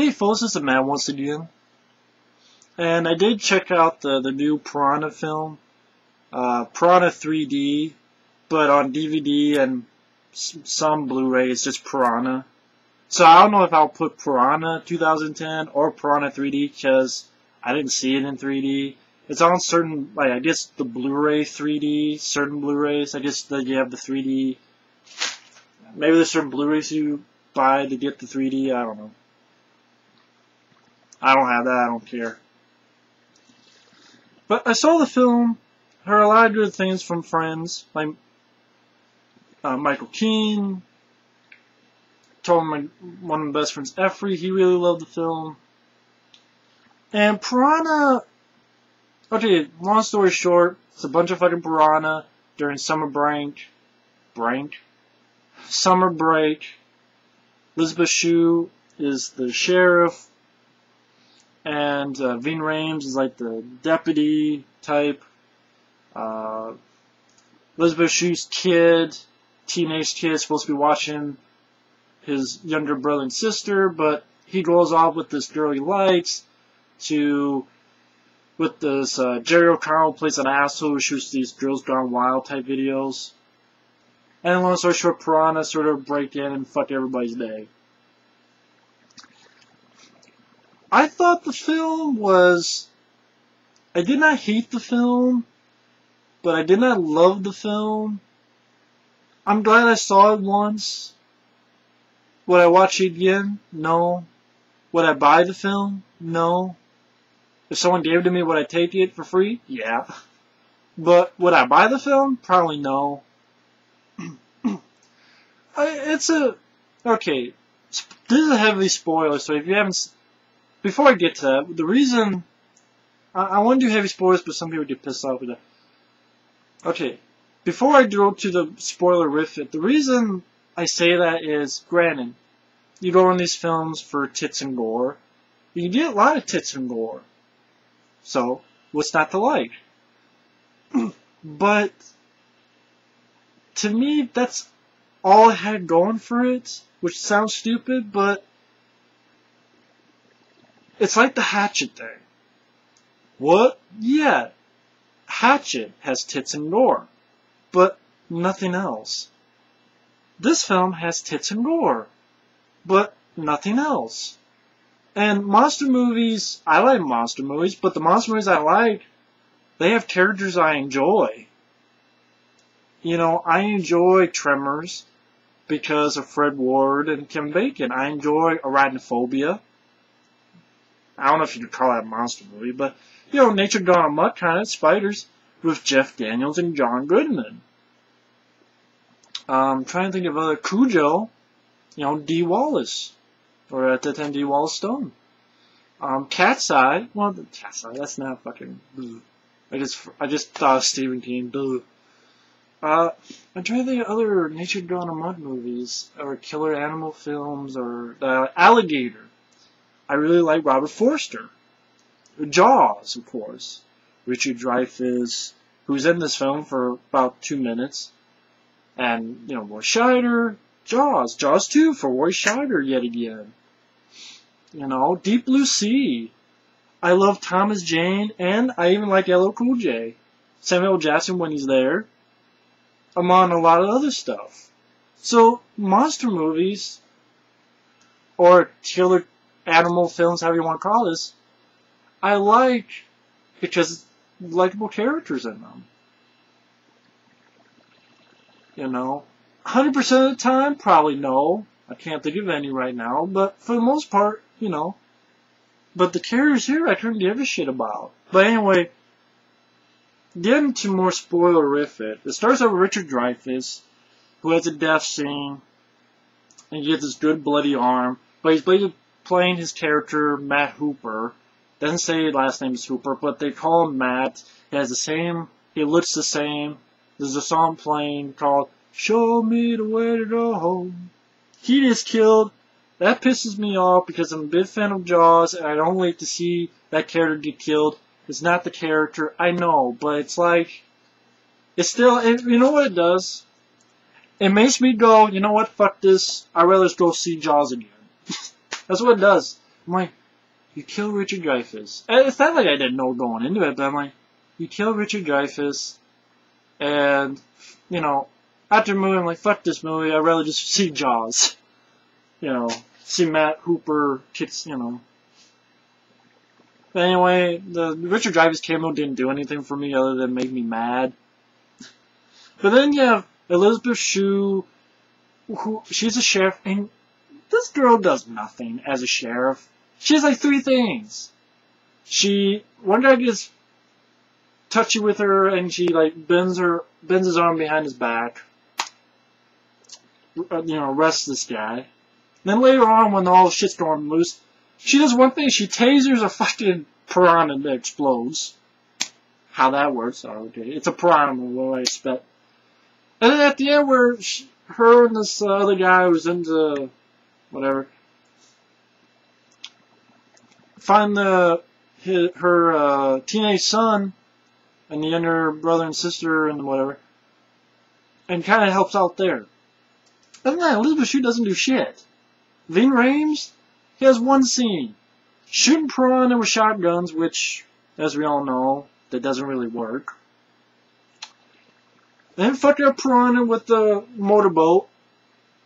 Hey folks, it's Matt once again. And I did check out the new Piranha film, Piranha 3D, but on DVD and some Blu-ray it's just Piranha. So I don't know if I'll put Piranha 2010 or Piranha 3D because I didn't see it in 3D. It's on certain, like I guess the Blu-ray 3D, certain Blu-rays, I guess that you have the 3D. Maybe there's certain Blu-rays you buy to get the 3D, I don't know. I don't have that, I don't care. But I saw the film, heard a lot of good things from friends, like Michael Keane, told my one of my best friends, Effrey, he really loved the film. And Piranha, okay, long story short, it's a bunch of fucking piranha during summer break. Elisabeth Shue is the sheriff. And Ving Rhames is like the deputy type. Elisabeth Shue's teenage kid, supposed to be watching his younger brother and sister, but he goes off with this girl he likes with this Jerry O'Connell plays an asshole who shoots these Girls Gone Wild type videos. And long story short, Piranha sort of break in and fuck everybody's day. I thought the film was... I did not hate the film, but I did not love the film. I'm glad I saw it once. Would I watch it again? No. Would I buy the film? No. If someone gave it to me, would I take it for free? Yeah. But would I buy the film? Probably no. Okay. This is a heavy spoiler, so if you haven't... Before I get to that, the reason... I want to do heavy spoilers, but some people get pissed off with that. Okay. Before I go to the spoiler riff, the reason I say that is, granted, you go on these films for tits and gore. You get a lot of tits and gore. So, what's not to like? But, to me, that's all it had going for it, which sounds stupid, but it's like the Hatchet thing. What? Yeah. Hatchet has tits and gore. But nothing else. This film has tits and gore. But nothing else. And monster movies, I like monster movies, but the monster movies I like, they have characters I enjoy. You know, I enjoy Tremors because of Fred Ward and Kevin Bacon. I enjoy Arachnophobia. I don't know if you could call that a monster movie, but, you know, Nature Gone Amok kind of spiders with Jeff Daniels and John Goodman. Trying to think of other Cujo, you know, D. Wallace, or at that time D. Wallace Stone. Cat's Eye, well, Cat's Eye, that's not fucking, bleh. I just thought of Stephen King, bleh. I'm trying to think of other Nature Gone Amok movies, or killer animal films, or Alligator. I really like Robert Forster. Jaws, of course. Richard Dreyfuss, who's in this film for about 2 minutes. And, you know, Roy Scheider. Jaws. Jaws 2 for Roy Scheider yet again. You know, Deep Blue Sea. I love Thomas Jane, and I even like LL Cool J. Samuel L. Jackson when he's there. Among a lot of other stuff. So, monster movies, or killer animal films, however you want to call this, I like because likable characters in them. You know, 100% of the time, probably no. I can't think of any right now, but for the most part, you know. But the characters here, I couldn't give a shit about. But anyway, getting to more spoilerific, it starts out with Richard Dreyfuss, who has a death scene, and he gets this good bloody arm, but he's basically playing his character, Matt Hooper. Doesn't say his last name is Hooper, but they call him Matt. He looks the same. There's a song playing called Show Me the Way to Go Home. He is killed. That pisses me off because I'm a big fan of Jaws, and I don't like to see that character get killed. It's not the character, I know, but it's like, it's still, you know what it does? It makes me go, you know what, fuck this, I'd rather go see Jaws again. That's what it does. I'm like, you kill Richard Dreyfuss. And it's not like I didn't know going into it, but I'm like, you kill Richard Dreyfuss, and, you know, after the movie, I'm like, fuck this movie, I'd rather just see Jaws. You know, see Matt Hooper kicks, you know. But anyway, the Richard Dreyfuss cameo didn't do anything for me other than make me mad. But then you have Elisabeth Shue, who, she's a sheriff, and this girl does nothing as a sheriff. She has like 3 things. One guy gets touchy with her, and she like bends his arm behind his back. You know, arrests this guy. Then later on, when all the shit's going loose, she does one thing. She tasers a fucking piranha that explodes. How that works, okay. It's a piranha, what I expect. And then at the end, where her and this other guy who's into whatever find her teenage son and the younger brother and sister and whatever, and kind of helps out there. Other than that, Elisabeth Shue doesn't do shit. Ving Rhames, he has one scene. Shooting piranha with shotguns, which, as we all know, that doesn't really work. Then fucking up piranha with the motorboat,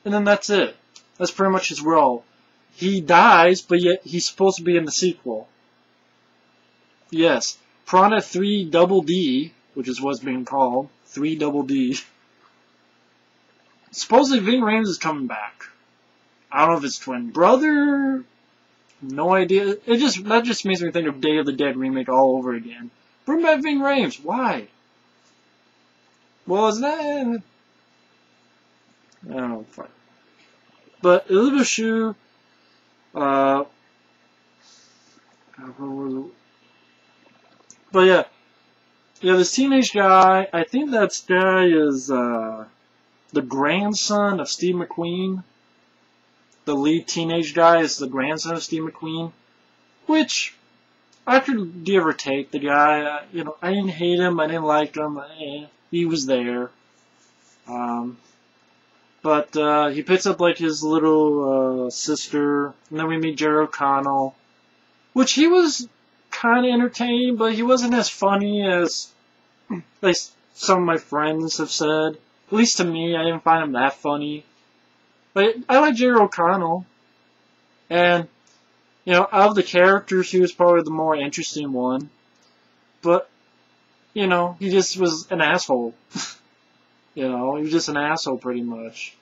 and then that's it. That's pretty much his role. He dies, but yet he's supposed to be in the sequel. Yes, Piranha 3 Double D, which is what's being called, 3 Double D. Supposedly Ving Rhames is coming back. I don't know if it's twin brother. No idea. That just makes me think of Day of the Dead remake all over again. Bring back Ving Rhames. Why? Well, is that? I don't know. Fine. But Elisabeth Shue, but yeah, this teenage guy. I think that guy is the grandson of Steve McQueen. The lead teenage guy is the grandson of Steve McQueen, which I could give or take. The guy, you know, I didn't hate him, I didn't like him. He was there, but he picks up like his little sister, and then we meet Jerry O'Connell, which he was kind of entertaining, but he wasn't as funny as like some of my friends have said. At least to me, I didn't find him that funny. But I like Jerry O'Connell, and, you know, out of the characters, he was probably the more interesting one. But, you know, he just was an asshole. You know, he was just an asshole pretty much.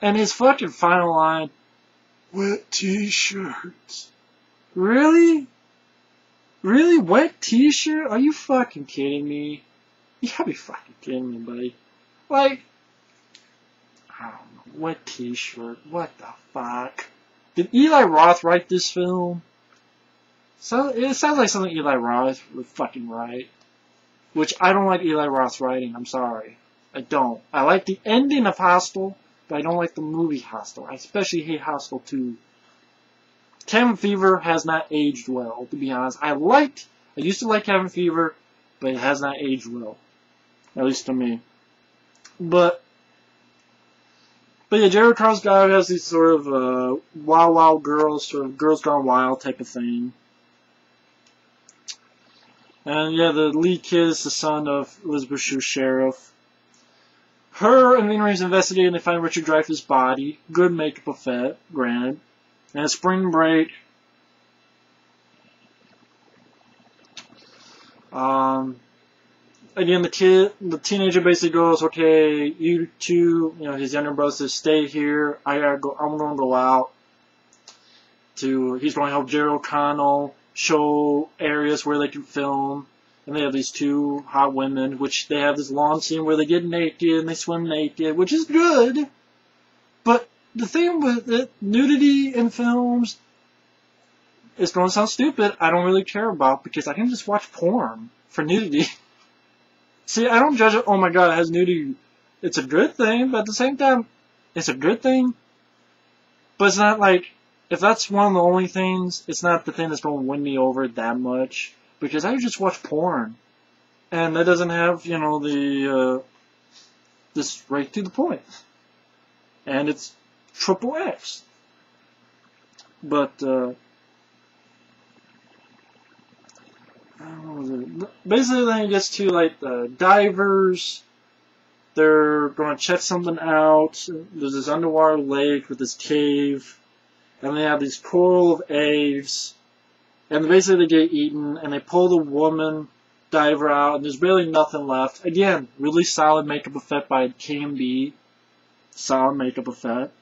And his fucking final line, wet t-shirts. Really? Really? Wet t-shirt? Are you fucking kidding me? You gotta be fucking kidding me, buddy. Like, I don't know. Wet t-shirt. What the fuck? Did Eli Roth write this film? So it sounds like something Eli Roth would fucking write. Which I don't like Eli Roth's writing. I'm sorry. I don't. I like the ending of Hostel, but I don't like the movie Hostel. I especially hate Hostel 2. Cabin Fever has not aged well, to be honest. I used to like Cabin Fever, but it has not aged well. At least to me. But yeah, Jerry O'Connell's guy has these sort of wild, wild girls, sort of girls gone wild type of thing. And yeah, the lead kid is the son of Elisabeth Shue sheriff. Her and Ving Rhames investigate and they find Richard Dreyfuss' body. Good makeup effect, granted. And at spring break, again, the teenager basically goes, okay, you two, you know, his younger brother says, stay here. I'm going to go out. He's going to help Jerry O'Connell show areas where they can film. And they have these 2 hot women, which they have this long scene where they get naked and they swim naked, which is good. But the thing with it, nudity in films, it's going to sound stupid, I don't really care about, because I can just watch porn for nudity. See, I don't judge it, oh my god, it has nudity. It's a good thing, but at the same time, it's a good thing. But it's not like, if that's one of the only things, it's not the thing that's going to win me over that much. Because I just watch porn. And that doesn't have, you know, this right to the point. And it's XXX. But, I don't know what was it. Basically then it gets to, like, the divers. They're gonna check something out. There's this underwater lake with this cave. And they have these coral of eggs. And basically they get eaten, and they pull the woman diver out, and there's barely nothing left. Again, really solid makeup effect by KMB. Solid makeup effect.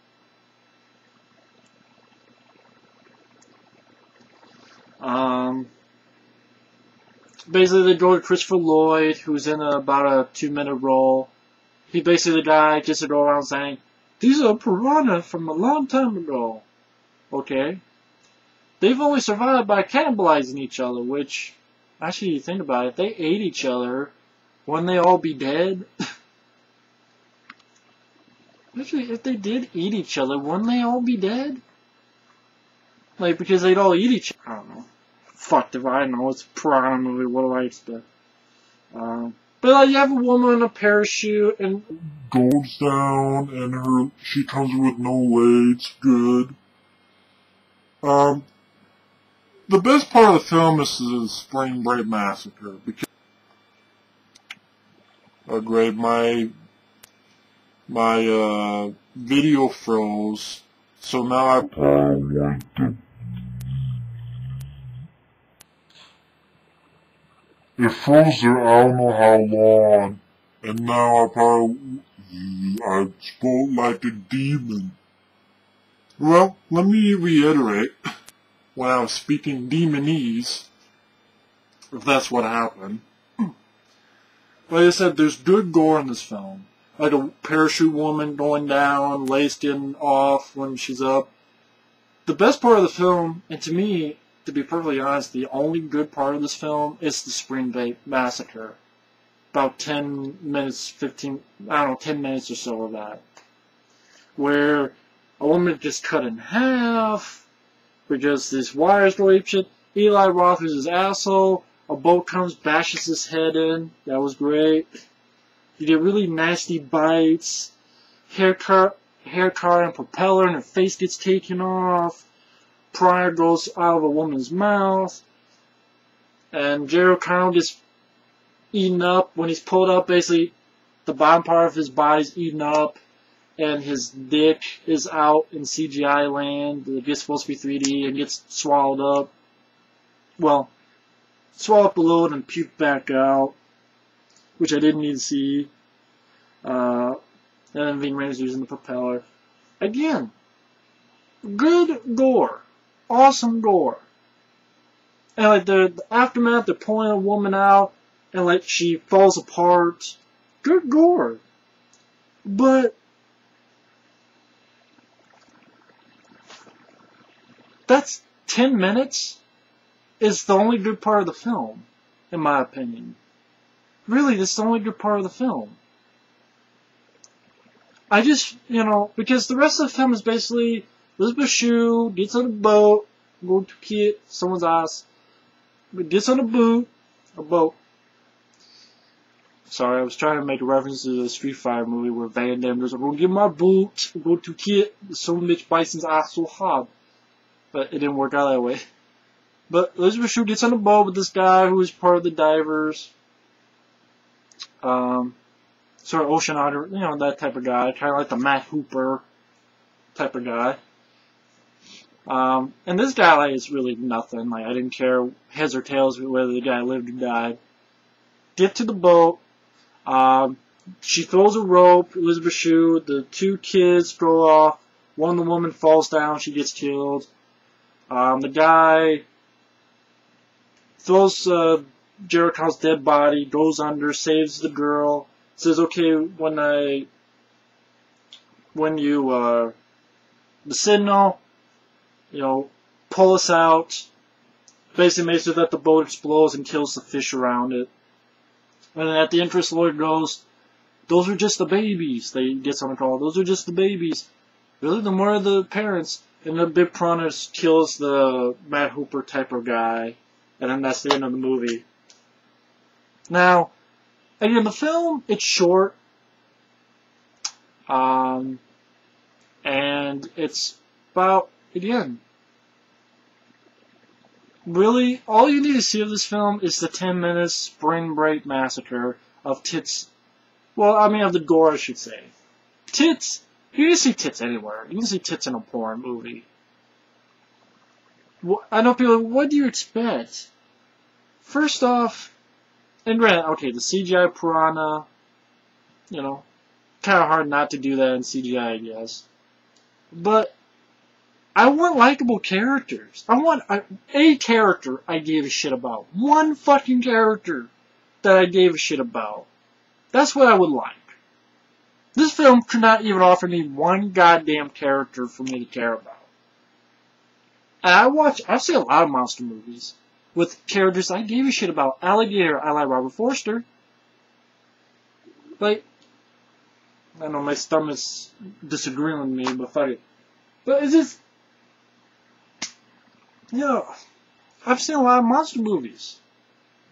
Basically they go to Christopher Lloyd, who's in about a 2-minute role. He basically the guy gets to go around saying, "These are piranha from a long time ago." Okay. They've only survived by cannibalizing each other, which, actually, you think about it, if they ate each other, wouldn't they all be dead? Actually, if they did eat each other, wouldn't they all be dead? Like, because they'd all eat each other. I don't know. Fuck if I know. It's a piranha movie. What do I expect? But you have a woman in a parachute and goes down and she comes with no legs. Good. The best part of the film is the Spring Break Massacre because great, my video froze, so now I probably want to. It froze there I don't know how long, and now I spoke like a demon. Well, let me reiterate. When I was speaking demonese, if that's what happened. Like I said, there's good gore in this film. Like a parachute woman going down, lace getting off when she's up. The best part of the film, and to me, to be perfectly honest, the only good part of this film is the Spring Break Massacre. About 10 minutes, 15, I don't know, 10 minutes or so of that. Where a woman just cut in half, because these wires go apeshit. Eli Roth is his asshole. A boat comes, bashes his head in. That was great. You get really nasty bites. Hair car and propeller, and her face gets taken off. Piranha goes out of a woman's mouth. And Gerald Connell gets eaten up. When he's pulled up, basically, the bottom part of his body's eaten up. And his dick is out in CGI land. It's supposed to be 3D and gets swallowed up. Well, swallowed up a little and puked back out, which I didn't need to see. And then Ving Rhames using the propeller. Again, good gore. Awesome gore. And like the aftermath, they're pulling a woman out, and like she falls apart. Good gore. But that's 10 minutes is the only good part of the film, in my opinion. Really, this is the only good part of the film. I just, because the rest of the film is basically Elisabeth Shue gets on a boat, go to kick someone's ass, gets on a boat. Sorry, I was trying to make a reference to the Street Fighter movie where Van Damme goes, "I'm gonna get my boot, go to kick some bitch Bison's ass so hard." But it didn't work out that way. But Elisabeth Shue gets on a boat with this guy who is part of the divers. Sort of oceanographer, that type of guy. Kind of like the Matt Hooper type of guy. And this guy is really nothing. Like, I didn't care heads or tails whether the guy lived or died. Get to the boat. She throws a rope, Elisabeth Shue. The two kids throw off. One of the women falls down. She gets killed. The guy throws Gerald Connell's dead body, goes under, saves the girl, says, "Okay, when you the signal, pull us out." Basically makes it that the boat explodes and kills the fish around it. And at the entrance, Lloyd goes, "Those are just the babies." They gets on the call. "Those are just the babies." Really, the more of the parents. And the big piranha kills the Matt Hooper type of guy. And then that's the end of the movie. Now, again, the film, it's short. And it's about, again, Really, all you need to see of this film is the 10-minute spring break massacre of tits. Well, I mean, of the gore, I should say. Tits. You can see tits anywhere. You can see tits in a porn movie. I know people, what do you expect? First off, and granted, okay, the CGI Piranha, you know, kind of hard not to do that in CGI, I guess. But I want likable characters. I want a character I gave a shit about. One fucking character that I gave a shit about. That's what I would like. This film could not even offer me one goddamn character for me to care about. And I've seen a lot of monster movies with characters I gave a shit about. Alligator, I like Robert Forster. Like, I know my stomach's disagreeing with me, but fuck it. But it's just, you know, I've seen a lot of monster movies.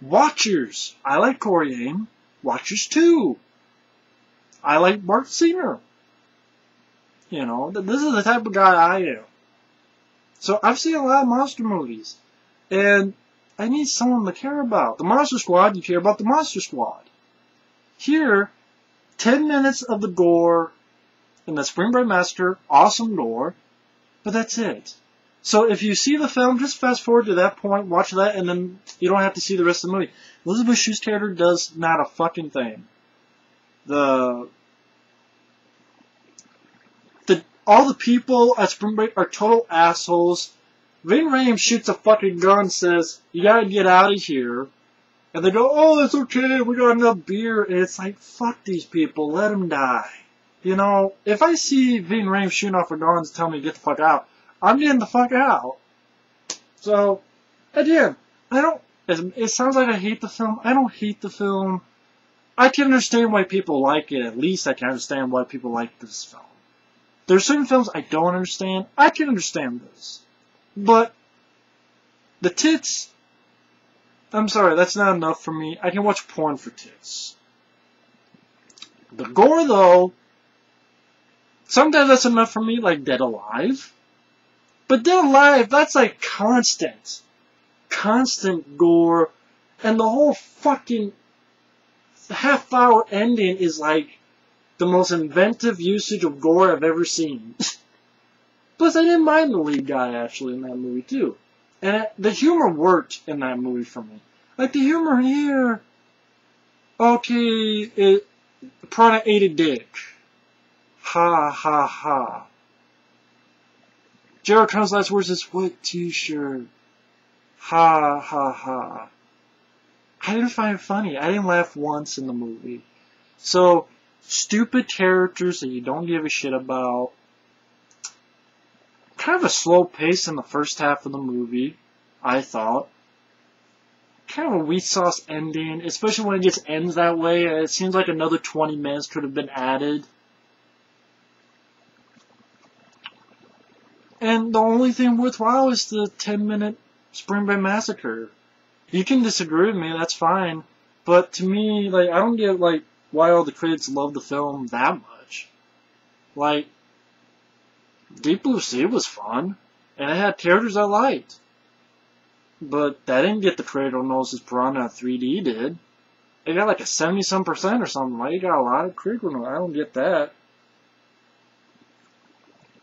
Watchers, I like Corey Haim. Watchers 2. I like Bart Singer. You know, this is the type of guy I am. So I've seen a lot of monster movies. And I need someone to care about. The Monster Squad, you care about the Monster Squad. Here, 10 minutes of the gore in the Spring Break Massacre, awesome gore, but that's it. So if you see the film, just fast forward to that point, watch that, and then you don't have to see the rest of the movie. Elisabeth Shue's character does not a fucking thing. All the people at Spring Break are total assholes. Ving Rhames shoots a fucking gun and says, you gotta get out of here. And they go, oh, it's okay, we got enough beer. And it's like, fuck these people, let them die. You know, if I see Ving Rhames shooting off a gun and tell me to get the fuck out, I'm getting the fuck out. So, again, it sounds like I hate the film. I don't hate the film. I can understand why people like it. At least I can understand why people like this film. There are certain films I don't understand. I can understand this. But the tits, I'm sorry, that's not enough for me. I can watch porn for tits. The gore, though, sometimes that's enough for me, like Dead Alive. But Dead Alive, that's like constant gore. And the whole fucking half-hour ending is like the most inventive usage of gore I've ever seen. Plus, I didn't mind the lead guy, actually, in that movie, too. And the humor worked in that movie for me. Like, the humor here, okay, Piranha ate a dick. Ha, ha, ha. Gerald Connor's last words is, what t-shirt? Ha, ha, ha. I didn't find it funny. I didn't laugh once in the movie. So, stupid characters that you don't give a shit about. Kind of a slow pace in the first half of the movie, I thought. Kind of a wheat sauce ending, especially when it just ends that way. It seems like another 20 minutes could have been added. And the only thing worthwhile is the 10-minute Spring Break Massacre. You can disagree with me, that's fine. But to me, like, I don't get, like, why all the critics love the film that much. Like, Deep Blue Sea was fun, and it had characters I liked. But that didn't get the critical notice as Piranha 3D did. It got like a 70-some% or something. Like, it got a lot of critical notice. I don't get that.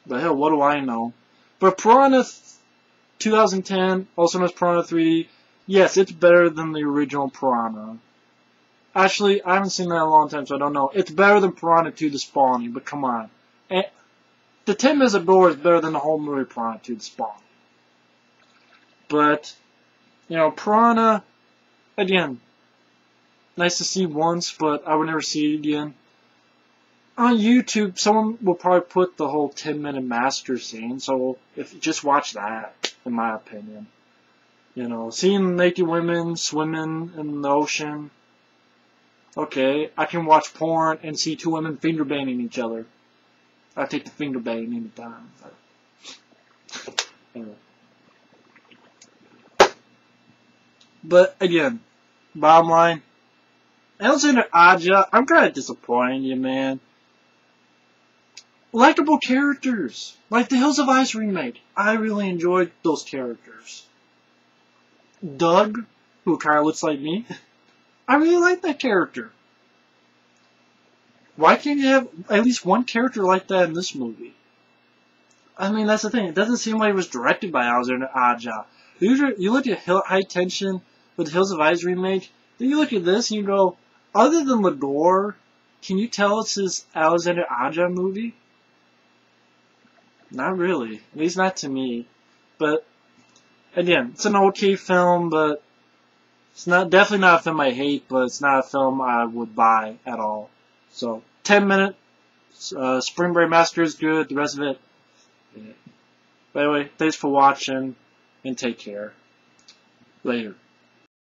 But hell, what do I know? But Piranha 2010, also known as Piranha 3D, yes, it's better than the original Piranha. Actually, I haven't seen that in a long time, so I don't know. It's better than Piranha 2 The Spawning, but come on. And the 10 minutes of gore is better than the whole movie Piranha 2 The Spawning. But, you know, Piranha, again, nice to see once, but I would never see it again. On YouTube, someone will probably put the whole 10-minute massacre scene, so if just watch that, in my opinion. You know, seeing naked women swimming in the ocean. Okay, I can watch porn and see two women finger banging each other. I take the finger banging any time. Anyway. But again, bottom line, Alexandre Aja, I'm kind of disappointed in you, man. Likeable characters, like the Hills of Ice remake. I really enjoyed those characters. Doug, who kind of looks like me, I really like that character. Why can't you have at least one character like that in this movie? I mean, that's the thing. It doesn't seem like it was directed by Alexandre Aja. You look at High Tension with the Hills of Eyes remake, then you look at this and you go, other than the gore, can you tell it's this Alexandre Aja movie? Not really. At least not to me. But, again, it's an okay film, but it's definitely not a film I hate, but it's not a film I would buy at all. So, 10-minute Spring Break Massacre is good, the rest of it, yeah. By the way, thanks for watching, and take care. Later.